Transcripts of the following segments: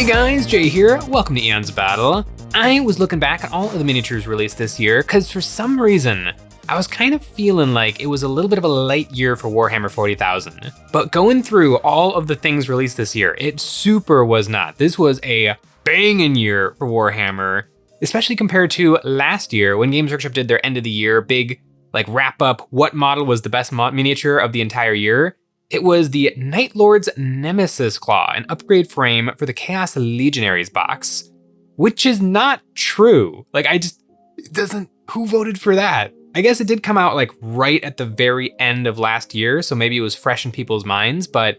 guys, Jay here. Welcome to EonsOfBattle. I was looking back at all of the miniatures released this year because for some reason, I was kind of feeling like it was a little bit of a light year for Warhammer 40,000. But going through all of the things released this year, it super was not. This was a banging year for Warhammer, especially compared to last year when Games Workshop did their end of the year big wrap up what model was the best miniature of the entire year. It was the Night Lord's Nemesis Claw, an upgrade frame for the Chaos Legionaries box, which is not true. Who voted for that? I guess it did come out right at the very end of last year, so maybe it was fresh in people's minds, but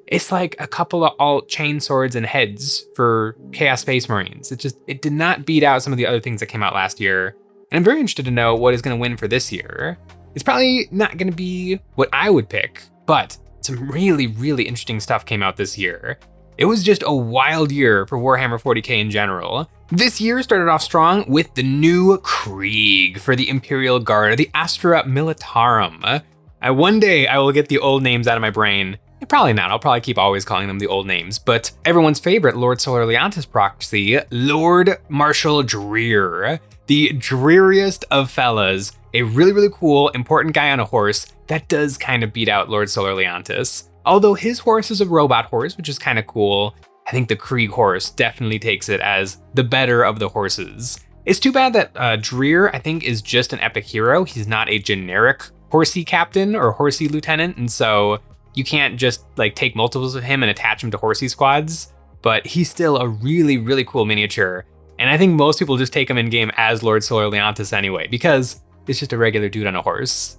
it's like a couple of alt chain swords and heads for Chaos Space Marines. It did not beat out some of the other things that came out last year. And I'm very interested to know what is gonna win for this year. It's probably not gonna be what I would pick, but some really, really interesting stuff came out this year. It was just a wild year for Warhammer 40k in general. This year started off strong with the new Krieg for the Imperial Guard, the Astra Militarum. One day I will get the old names out of my brain. Probably not, I'll probably keep always calling them the old names, but everyone's favorite Lord Solar Leontis proxy, Lord Marshal Dreer, the dreariest of fellas, a really, really cool, important guy on a horse that does kind of beat out Lord Solar Leontis. Although his horse is a robot horse, which is kind of cool, I think the Krieg horse definitely takes it as the better of the horses. It's too bad that Dreer, I think, is just an epic hero. He's not a generic horsey captain or horsey lieutenant, and so you can't just take multiples of him and attach him to horsey squads, but he's still a really, really cool miniature. And I think most people just take him in game as Lord Solar Leontis anyway, because it's just a regular dude on a horse.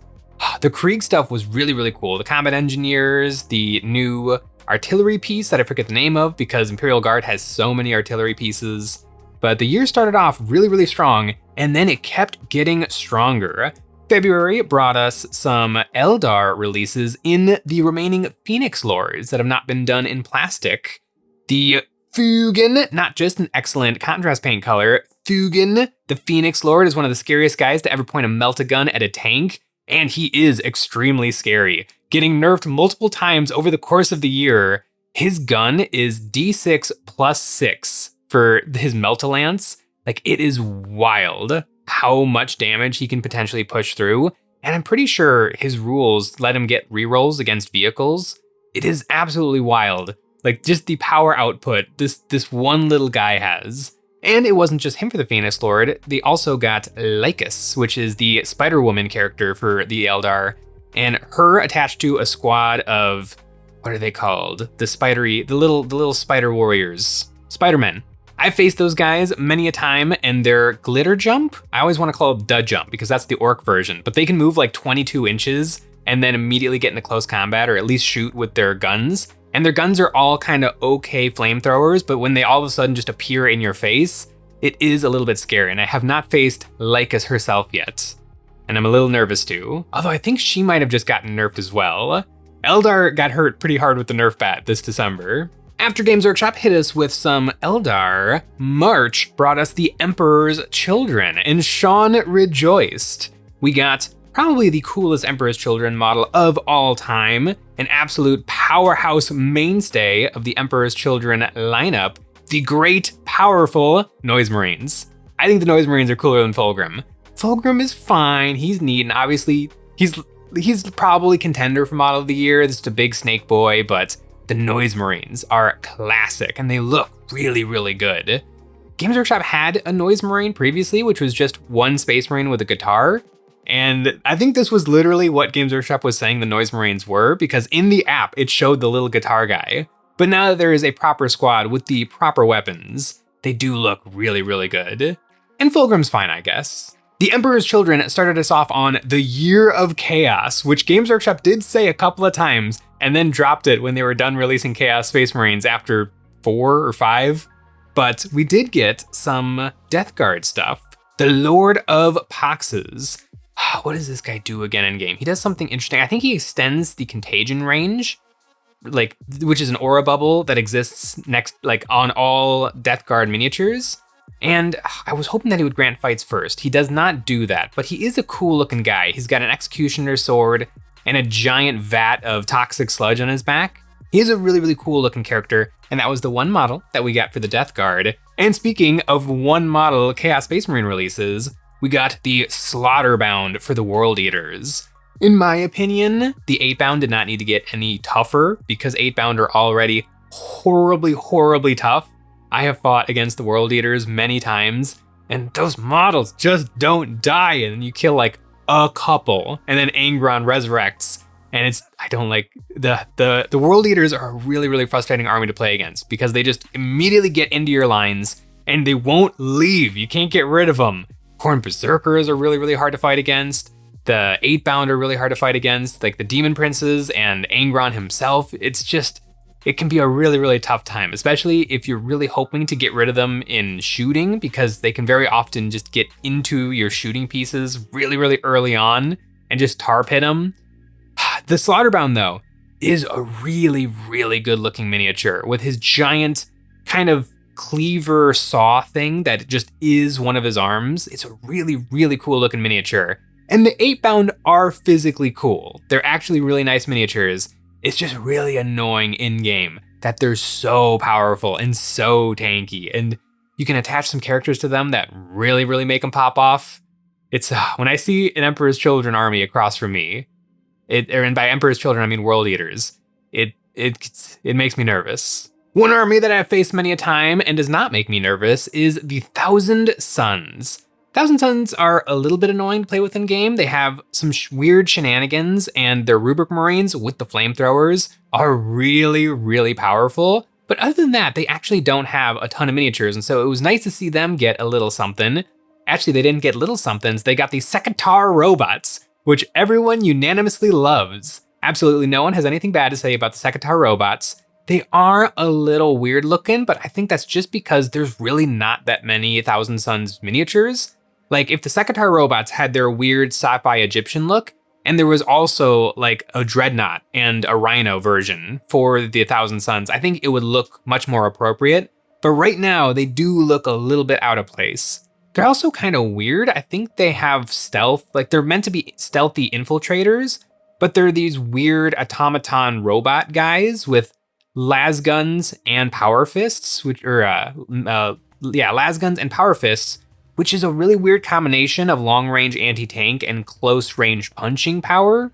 The Krieg stuff was really, really cool. The combat engineers, the new artillery piece that I forget the name of because Imperial Guard has so many artillery pieces. But the year started off really, really strong, and then it kept getting stronger. February brought us some Aeldar releases in the remaining Phoenix Lords that have not been done in plastic. The Fugen, not just an excellent contrast paint color, Fugen, the Phoenix Lord, is one of the scariest guys to ever point a melt-a-gun at a tank, and he is extremely scary. Getting nerfed multiple times over the course of the year, his gun is D6 plus 6 for his Melt-a-Lance. It is wild how much damage he can potentially push through, and I'm pretty sure his rules let him get rerolls against vehicles. It is absolutely wild. Just the power output this one little guy has. And it wasn't just him for the Phoenix Lord, they also got Liqerise, which is the Spider-Woman character for the Aeldar, and her attached to a squad of, what are they called? The little spider warriors, Spider-Men. I've faced those guys many a time, and their glitter jump, I always want to call it the jump because that's the orc version, but they can move 22 inches and then immediately get into close combat or at least shoot with their guns. And their guns are all kind of okay flamethrowers, but when they all of a sudden just appear in your face, it is a little bit scary. And I have not faced Liqerise herself yet, and I'm a little nervous too. Although I think she might have just gotten nerfed as well. Eldar got hurt pretty hard with the nerf bat this December. After Games Workshop hit us with some Eldar, March brought us the Emperor's Children, and Sean rejoiced. We got probably the coolest Emperor's Children model of all time, an absolute powerhouse mainstay of the Emperor's Children lineup, the great, powerful Noise Marines. I think the Noise Marines are cooler than Fulgrim. Fulgrim is fine, he's neat, and obviously he's probably contender for model of the year. This is a big snake boy, but the Noise Marines are classic and they look really, really good. Games Workshop had a Noise Marine previously, which was just one Space Marine with a guitar. And I think this was literally what Games Workshop was saying the Noise Marines were, because in the app, it showed the little guitar guy. But now that there is a proper squad with the proper weapons, they do look really, really good. And Fulgrim's fine, I guess. The Emperor's Children started us off on the Year of Chaos, which Games Workshop did say a couple of times, and then dropped it when they were done releasing Chaos Space Marines after 4 or 5. But we did get some Death Guard stuff. The Lord of Poxes. What does this guy do again in game? He does something interesting. I think he extends the contagion range, which is an aura bubble that exists on all Death Guard miniatures. And I was hoping that he would grant fights first. He does not do that, but he is a cool looking guy. He's got an executioner sword and a giant vat of toxic sludge on his back. He is a really, really cool looking character. and that was the one model that we got for the Death Guard. And speaking of one model Chaos Space Marine releases, we got the Slaughterbound for the World Eaters. In my opinion, the 8-bound did not need to get any tougher because 8-bound are already horribly tough. I have fought against the World Eaters many times, and those models just don't die, and you kill like a couple, and then Angron resurrects, and I don't like, the World Eaters are a really frustrating army to play against because they just immediately get into your lines, and they won't leave. You can't get rid of them. Khorne Berserkers are really hard to fight against. The 8-bound are really hard to fight against, like the Demon Princes and Angron himself. It can be a really tough time, especially if you're really hoping to get rid of them in shooting, because they can very often just get into your shooting pieces really early on and just tar pit them. The Slaughterbound, though, is a really good looking miniature with his giant kind of cleaver saw thing that just is one of his arms. It's a really cool looking miniature. And the 8-bound are physically cool. They're actually really nice miniatures. It's just really annoying in-game that they're so powerful and so tanky, and you can attach some characters to them that really make them pop off. It's when I see an Emperor's Children army across from me, and by Emperor's Children I mean World Eaters, it makes me nervous. One army that I've faced many a time and does not make me nervous is the Thousand Sons. Thousand Sons are a little bit annoying to play with in game. They have some weird shenanigans, and their Rubric Marines with the flamethrowers are really powerful. But other than that, they actually don't have a ton of miniatures, and so it was nice to see them get a little something. Actually, they didn't get little somethings. They got the Sekitar robots, which everyone unanimously loves. Absolutely no one has anything bad to say about the Sekitar robots. They are a little weird looking, but I think that's just because there's really not that many Thousand Sons miniatures. Like, if the Sekitar robots had their weird sci-fi Egyptian look, and there was also like a Dreadnought and a Rhino version for the Thousand Sons, I think it would look much more appropriate. But right now, they do look a little bit out of place. They're also kind of weird. I think they have stealth, like they're meant to be stealthy infiltrators, but they're these weird automaton robot guys with las guns and power fists, las guns and power fists, which is a really weird combination of long-range anti-tank and close-range punching power.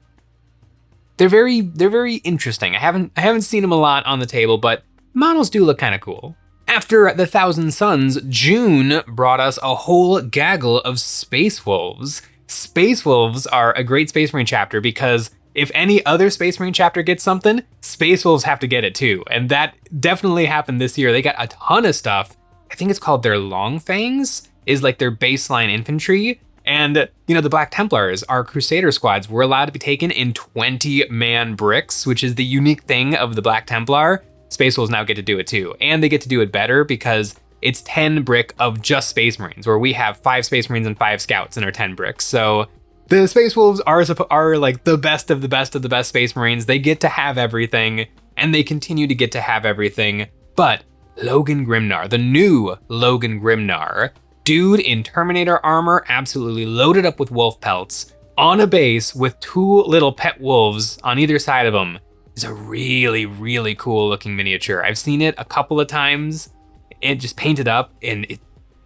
They're very interesting. I haven't seen them a lot on the table, but models do look kind of cool. After the Thousand Sons, June brought us a whole gaggle of Space Wolves. Space Wolves are a great Space Marine chapter because if any other Space Marine chapter gets something, Space Wolves have to get it too. And that definitely happened this year. They got a ton of stuff. I think it's called their Long Fangs, is like their baseline infantry. And, the Black Templars, our Crusader squads, were allowed to be taken in 20-man bricks, which is the unique thing of the Black Templar. Space Wolves now get to do it too. And they get to do it better because it's 10 brick of just Space Marines, where we have 5 Space Marines and 5 Scouts in our 10 bricks. So the Space Wolves are like the best of the best of the best Space Marines. They get to have everything, and they continue to get to have everything. But Logan Grimnar, the new Logan Grimnar, dude in Terminator armor, absolutely loaded up with wolf pelts, on a base with 2 little pet wolves on either side of him, is a really cool looking miniature. I've seen it a couple of times and just painted up, and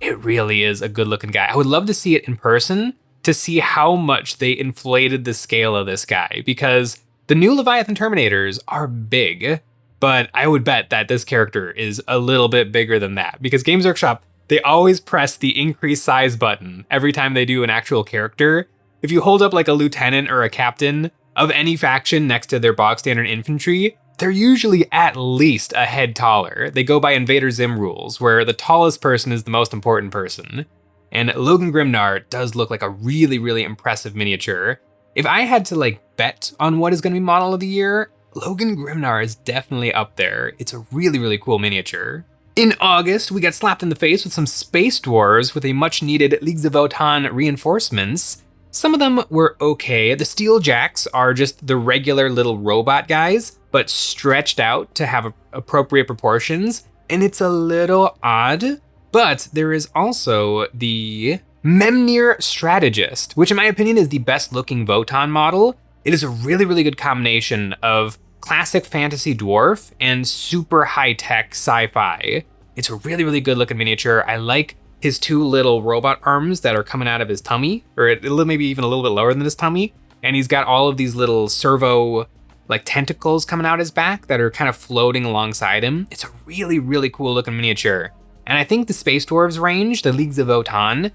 it really is a good looking guy. I would love to see it in person to see how much they inflated the scale of this guy, because the new Leviathan Terminators are big, but I would bet that this character is a little bit bigger than that, because Games Workshop, they always press the increase size button every time they do an actual character. If you hold up like a lieutenant or a captain of any faction next to their bog standard infantry, they're usually at least a head taller. They go by Invader Zim rules, where the tallest person is the most important person. And Logan Grimnar does look like a really impressive miniature. If I had to bet on what is going to be model of the year, Logan Grimnar is definitely up there. It's a really cool miniature. In August, we got slapped in the face with some Space Dwarves with a much needed Leagues of Votann reinforcements. Some of them were okay. The Steel Jacks are just the regular little robot guys, but stretched out to have appropriate proportions, and it's a little odd. But there is also the Memnir Strategist, which in my opinion is the best looking Votann model. It is a really good combination of classic fantasy dwarf and super high-tech sci-fi. It's a really, really good looking miniature. I like his two little robot arms that are coming out of his tummy, or maybe even a little bit lower than his tummy. And he's got all of these little servo like tentacles coming out his back that are kind of floating alongside him. It's a really, really cool looking miniature. And I think the Space Dwarves range, the Leagues of Votann,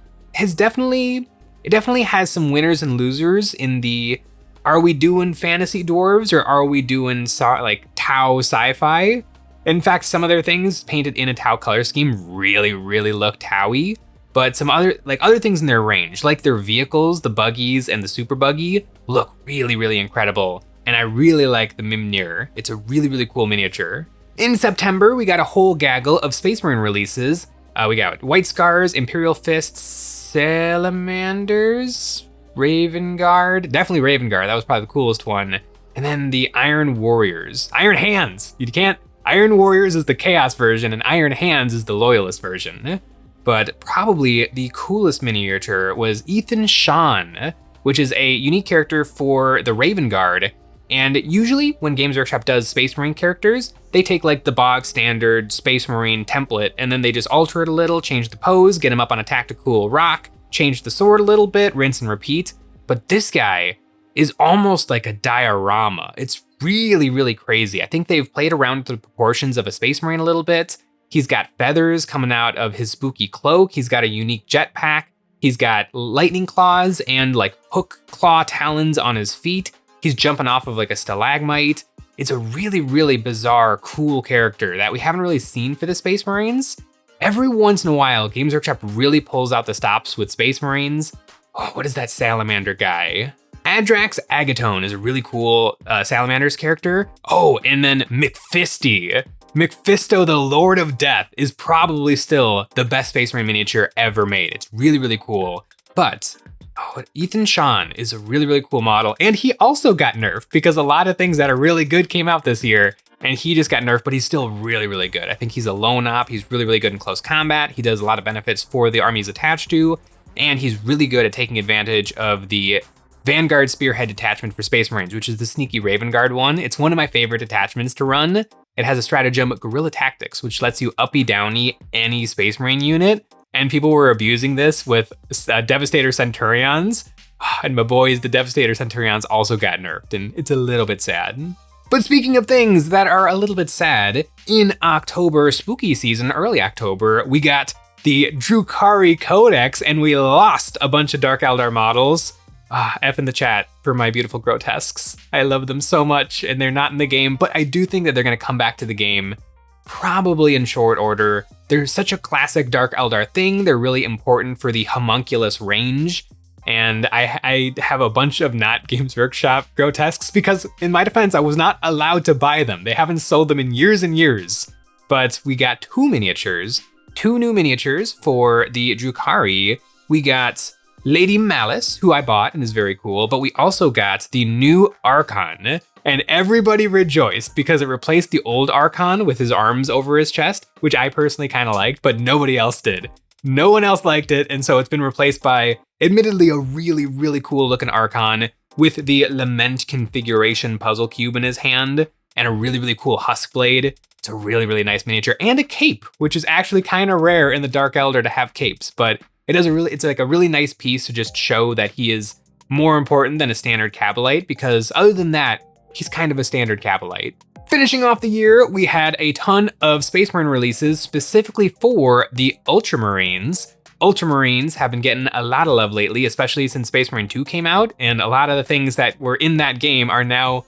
definitely has some winners and losers in the, are we doing fantasy dwarves or are we doing like Tau sci-fi? In fact, some of their things painted in a Tau color scheme really, really look Tau-y. But some other things in their range, like their vehicles, the buggies and the super buggy, look really, really incredible. And I really like the Mimnir. It's a really, really cool miniature. In September, we got a whole gaggle of Space Marine releases. We got White Scars, Imperial Fists, Salamanders, Raven Guard. Definitely Raven Guard, that was probably the coolest one. And then the Iron Warriors. Iron Hands! Iron Warriors is the Chaos version and Iron Hands is the Loyalist version. But probably the coolest miniature was Ethan Sean, which is a unique character for the Raven Guard. And usually when Games Workshop does Space Marine characters, they take like the bog standard Space Marine template and then they just alter it a little, change the pose, get him up on a tactical rock, change the sword a little bit, rinse and repeat. But this guy is almost like a diorama. It's really, really crazy. I think they've played around with the proportions of a Space Marine a little bit. He's got feathers coming out of his spooky cloak. He's got a unique jetpack. He's got lightning claws and like hook claw talons on his feet. He's jumping off of like a stalagmite. It's a really, really bizarre, cool character that we haven't really seen for the Space Marines. Every once in a while, Games Workshop really pulls out the stops with Space Marines. Oh, what is that salamander guy? Adrax Agatone is a really cool Salamanders character. Oh, and then McFisty. Mephisto, the Lord of Death, is probably still the best Space Marine miniature ever made. It's really, really cool. But Ethan Sean is a really, really cool model. And he also got nerfed because a lot of things that are really good came out this year. And he just got nerfed, but he's still really, really good. I think he's a lone op. He's really, really good in close combat. He does a lot of benefits for the army he's attached to. And he's really good at taking advantage of the Vanguard Spearhead detachment for Space Marines, which is the sneaky Raven Guard one. It's one of my favorite attachments to run. It has a stratagem, Guerrilla Tactics, which lets you uppy downy any Space Marine unit. And people were abusing this with Devastator Centurions. And my boys, the Devastator Centurions, also got nerfed, and it's a little bit sad. But speaking of things that are a little bit sad, in October, spooky season, early October, we got the Drukhari Codex, and we lost a bunch of Dark Eldar models. F in the chat for my beautiful grotesques. I love them so much, and they're not in the game, but I do think that they're gonna come back to the game probably in short order. They're such a classic Dark Eldar thing. They're really important for the homunculus range. And I have a bunch of not Games Workshop grotesques because in my defense, I was not allowed to buy them. They haven't sold them in years and years. But we got two new miniatures for the Drukhari. We got Lady Malice, who I bought and is very cool, but we also got the new Archon. And everybody rejoiced because it replaced the old Archon with his arms over his chest, which I personally kind of liked, but nobody else did. No one else liked it, and so it's been replaced by, admittedly, a really, really cool looking Archon with the Lament configuration puzzle cube in his hand and a really, really cool husk blade. It's a really, really nice miniature, and a cape, which is actually kind of rare in the Dark Eldar to have capes, but it's like a really nice piece to just show that he is more important than a standard Kabalite, because other than that, he's kind of a standard Kabalite. Finishing off the year, we had a ton of Space Marine releases specifically for the Ultramarines. Ultramarines have been getting a lot of love lately, especially since Space Marine 2 came out, and a lot of the things that were in that game are now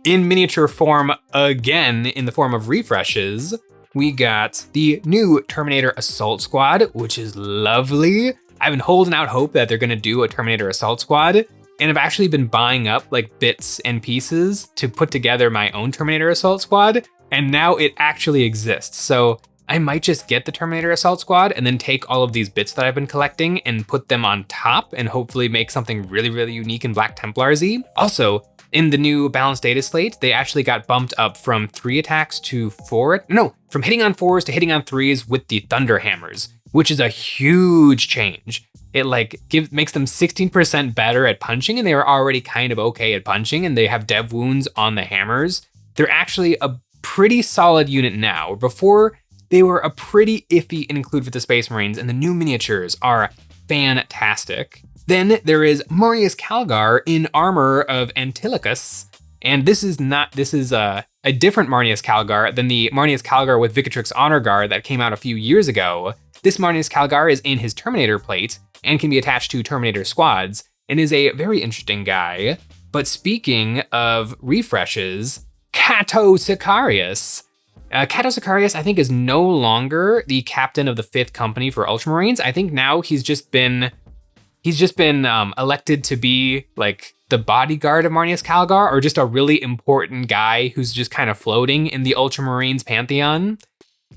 in miniature form again in the form of refreshes. We got the new Terminator Assault Squad, which is lovely. I've been holding out hope that they're gonna do a Terminator Assault Squad, and I've actually been buying up like bits and pieces to put together my own Terminator Assault Squad, and now it actually exists. So I might just get the Terminator Assault Squad and then take all of these bits that I've been collecting and put them on top and hopefully make something really, really unique in Black Templar-y. Also, in the new balanced data slate, they actually got bumped up from 3 attacks to 4, from hitting on 4s to hitting on 3s with the Thunder Hammers, which is a huge change. It makes them 16% better at punching, and they were already kind of okay at punching, and they have dev wounds on the hammers. they're actually a pretty solid unit now. Before, they were a pretty iffy include for the Space Marines, and the new miniatures are fantastic. Then there is Marneus Calgar in armor of Antilochus, and this is a different Marneus Calgar than the Marneus Calgar with Vicatrix Honor Guard that came out a few years ago. This Marneus Calgar is in his Terminator plate and can be attached to Terminator squads, and is a very interesting guy. But speaking of refreshes, Cato Sicarius. Cato Sicarius, I think, is no longer the captain of the 5th Company for Ultramarines. I think now he's just been elected to be like the bodyguard of Marneus Calgar, or just a really important guy who's just kind of floating in the Ultramarines pantheon.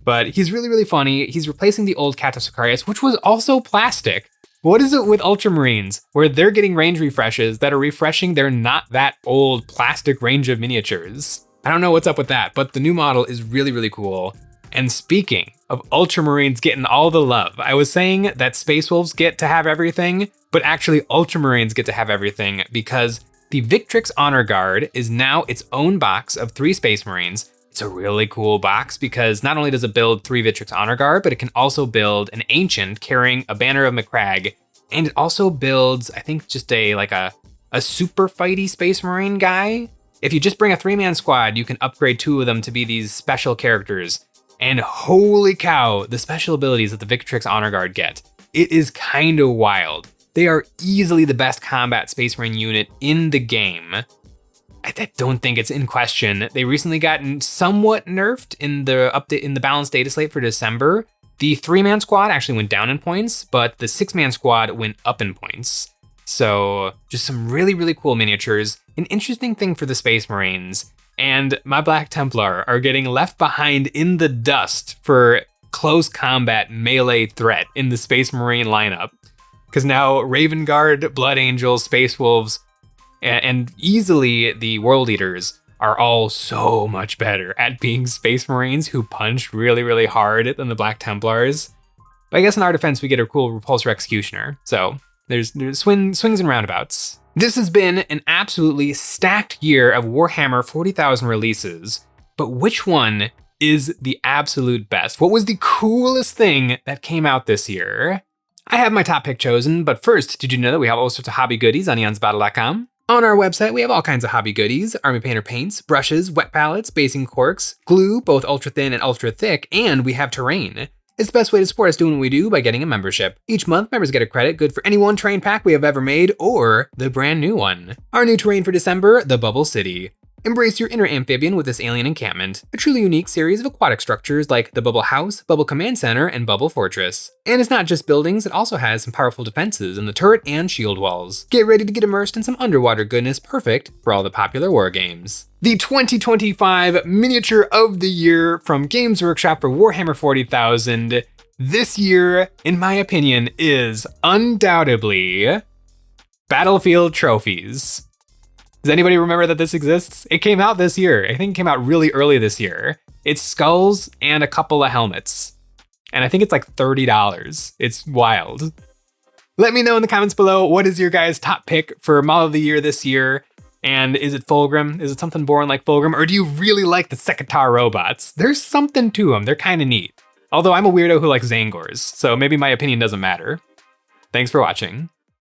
But he's really, really funny. He's replacing the old Cato Sicarius, which was also plastic. What is it with Ultramarines where they're getting range refreshes that are refreshing their not that old plastic range of miniatures? I don't know what's up with that, but the new model is really, really cool. And speaking of Ultramarines getting all the love, I was saying that Space Wolves get to have everything, but actually Ultramarines get to have everything, because the Victrix Honor Guard is now its own box of 3 Space Marines. It's a really cool box because not only does it build 3 Victrix Honor Guard, but it can also build an Ancient carrying a banner of McCrag, and it also builds, I think, just a super fighty Space Marine guy. If you just bring a 3-man squad, you can upgrade 2 of them to be these special characters. And holy cow, the special abilities that the Victrix Honor Guard get. It is kind of wild. They are easily the best combat Space Marine unit in the game. I don't think it's in question. They recently gotten somewhat nerfed in the update in the balanced data slate for December. The 3-man squad actually went down in points, but the 6-man squad went up in points. So just some really, really cool miniatures. An interesting thing for the Space Marines and my Black Templar are getting left behind in the dust for close combat melee threat in the Space Marine lineup. Because now Raven Guard, Blood Angels, Space Wolves, and easily the World Eaters are all so much better at being Space Marines who punch really, really hard than the Black Templars. But I guess in our defense, we get a cool Repulsor Executioner. So there's swings and roundabouts. This has been an absolutely stacked year of Warhammer 40,000 releases, but which one is the absolute best? What was the coolest thing that came out this year? I have my top pick chosen, but first, did you know that we have all sorts of hobby goodies on EonsOfBattle.com? On our website, we have all kinds of hobby goodies: Army Painter paints, brushes, wet palettes, basing corks, glue, both ultra thin and ultra thick, and we have terrain. It's the best way to support us doing what we do by getting a membership. Each month, members get a credit good for any one terrain pack we have ever made, or the brand new one. Our new terrain for December, the Bubble City. Embrace your inner amphibian with this alien encampment, a truly unique series of aquatic structures like the Bubble House, Bubble Command Center, and Bubble Fortress. And it's not just buildings, it also has some powerful defenses in the turret and shield walls. Get ready to get immersed in some underwater goodness perfect for all the popular war games. The 2025 Miniature of the Year from Games Workshop for Warhammer 40,000 this year, in my opinion, is undoubtedly Battlefield Trophies. Does anybody remember that this exists? It came out this year. I think it came out really early this year. It's skulls and a couple of helmets. And I think it's like $30. It's wild. Let me know in the comments below, what is your guys' top pick for model of the year this year? And is it Fulgrim? Is it something boring like Fulgrim? Or do you really like the Sekitar robots? There's something to them. They're kind of neat. Although I'm a weirdo who likes Zangors, so maybe my opinion doesn't matter. Thanks for watching.